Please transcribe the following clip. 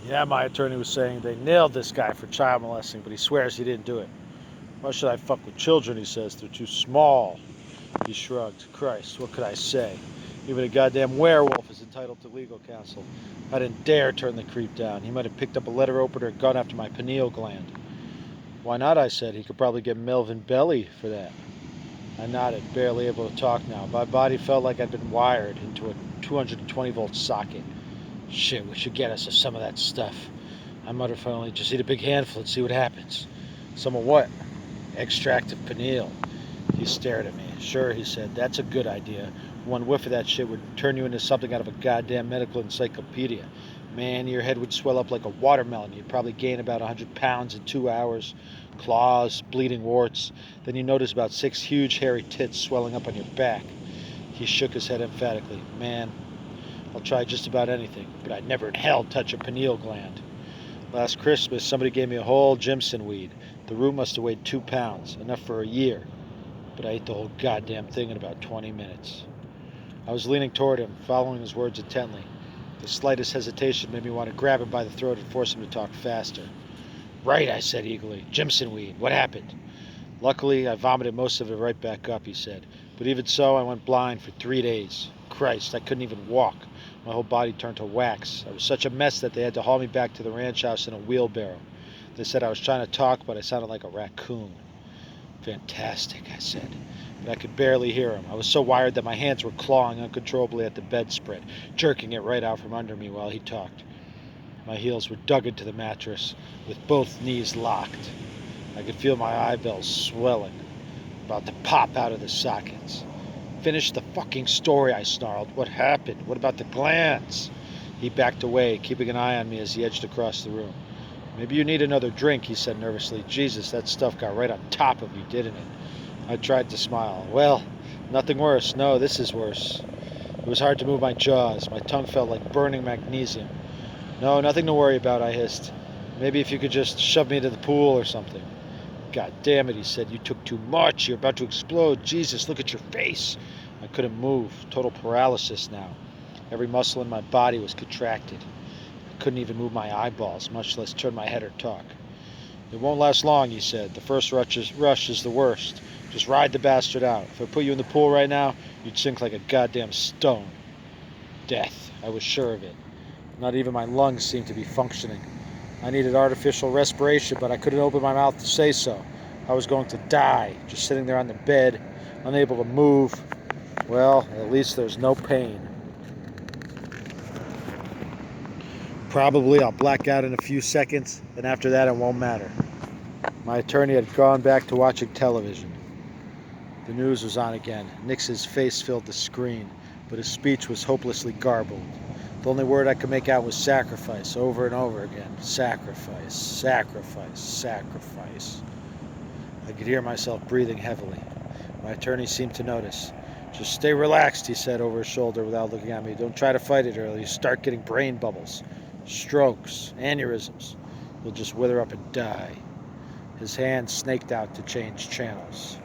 Yeah, my attorney was saying they nailed this guy for child molesting, but he swears he didn't do it. Why should I fuck with children, he says. They're too small. He shrugged. Christ, what could I say? Even a goddamn werewolf is entitled to legal counsel. I didn't dare turn the creep down. He might have picked up a letter opener and gone after my pineal gland. Why not, I said. He could probably get Melvin Belly for that. I nodded, barely able to talk now. My body felt like I'd been wired into a 220-volt socket. Shit, we should get us some of that stuff. I muttered finally, just eat a big handful and see what happens. Some of what? Extract of pineal. He stared at me. Sure, he said, that's a good idea. One whiff of that shit would turn you into something out of a goddamn medical encyclopedia. Man, your head would swell up like a watermelon. You'd probably gain about 100 pounds in 2 hours. Claws, bleeding warts. Then you notice about 6 huge hairy tits swelling up on your back. He shook his head emphatically. Man, I'll try just about anything, but I'd never in hell touch a pineal gland. Last Christmas, somebody gave me a whole Jimson weed. The root must have weighed 2 pounds, enough for a year. But I ate the whole goddamn thing in about 20 minutes. I was leaning toward him, following his words intently. The slightest hesitation made me want to grab him by the throat and force him to talk faster. Right, I said eagerly. Jimson weed. What happened? Luckily, I vomited most of it right back up, he said. But even so, I went blind for 3 days. Christ, I couldn't even walk. My whole body turned to wax. I was such a mess that they had to haul me back to the ranch house in a wheelbarrow. They said I was trying to talk, but I sounded like a raccoon. Fantastic, I said, but I could barely hear him. I was so wired that my hands were clawing uncontrollably at the bedspread, jerking it right out from under me while he talked. My heels were dug into the mattress, with both knees locked. I could feel my eyeballs swelling, about to pop out of the sockets. Finish the fucking story, I snarled. What happened? What about the glands? He backed away, keeping an eye on me as he edged across the room. Maybe you need another drink, he said nervously. Jesus, that stuff got right on top of you, didn't it? I tried to smile. Well, nothing worse. No, this is worse. It was hard to move my jaws. My tongue felt like burning magnesium. No, nothing to worry about, I hissed. Maybe if you could just shove me into the pool or something. God damn it, he said. You took too much. You're about to explode. Jesus, look at your face. I couldn't move. Total paralysis now. Every muscle in my body was contracted. I couldn't even move my eyeballs, much less turn my head or talk. It won't last long, he said. The first rush is the worst. Just ride the bastard out. If I put you in the pool right now, you'd sink like a goddamn stone. Death. I was sure of it. Not even my lungs seemed to be functioning. I needed artificial respiration, but I couldn't open my mouth to say so. I was going to die, just sitting there on the bed, unable to move. Well, at least there's no pain. Probably I'll black out in a few seconds, and after that it won't matter. My attorney had gone back to watching television. The news was on again. Nix's face filled the screen, but his speech was hopelessly garbled. The only word I could make out was sacrifice, over and over again. Sacrifice, sacrifice, sacrifice. I could hear myself breathing heavily. My attorney seemed to notice. Just stay relaxed, he said over his shoulder without looking at me. Don't try to fight it early. You start getting brain bubbles, strokes, aneurysms. You'll just wither up and die. His hand snaked out to change channels.